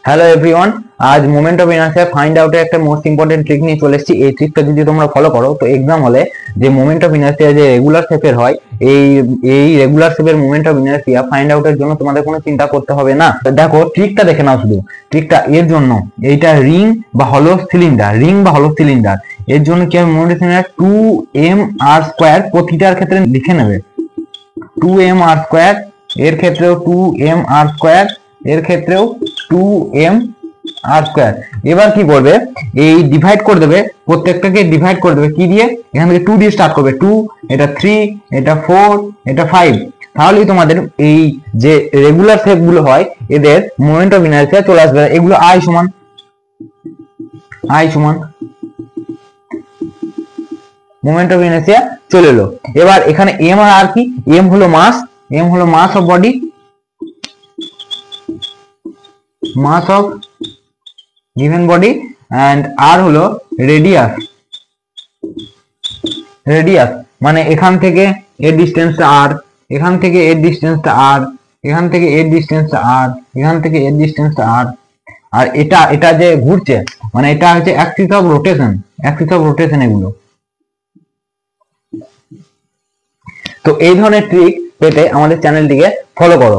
Hello everyone, আজ moment of inertia find আউটের একটা মোস্ট ইম্পর্টেন্ট ট্রিক নিয়ে চলে এসেছি। এই ট্রিকটা যদি তোমরা ফলো করো তো এক্সাম হলে যে মোমেন্ট অফ ইনার্শিয়া যে রেগুলার শেপের হয়, এই এই রেগুলার শেপের মোমেন্ট অফ ইনার্শিয়া ফাইন্ড আউটের জন্য তোমাদের কোনো চিন্তা করতে হবে না। দেখো ট্রিকটা দেখে নাও শুধু। ট্রিকটা এর জন্য এইটা রিং বা হলো সিলিন্ডার, এর জন্য কি হবে, মোমেন্ট অফ ইনার্শিয়া 2mr² প্রতিটার ক্ষেত্রে লিখে নেবে। 2mr², এর ক্ষেত্রেও 2mr², এর ক্ষেত্রেও 2mr²। এবার কি করবে, এই ডিভাইড করে দেবে, প্রত্যেকটাকে ডিভাইড করে দেবে কি দিয়ে, এখান থেকে 2 দিয়ে স্টার্ট করবে। 2, এটা 3, এটা 4, এটা 5। তাহলেই তোমাদের এই যে রেগুলার শেপ গুলো হয় এদের মোমেন্ট অফ ইনার্শিয়া চলে আসবে। এগুলো I সমান মোমেন্ট অফ ইনার্শিয়া চলে এলো। এবার এখানে m আর কি, m হলো mass of body, mass of given body, and r হলো রেডিয়াস। মানে এখান থেকে এর ডিসটেন্সটা r, এখান থেকে এর ডিসটেন্সটা r, এখান থেকে এর ডিসটেন্সটা r, এখান থেকে এর ডিসটেন্সটা r। আর এটা যে ঘুরছে মানে এটা হচ্ছে অ্যাক্সিস অফ রোটেশন এগুলো। তো এই ধরনের ট্রিক পেতে আমাদের চ্যানেলটিকে ফলো করো।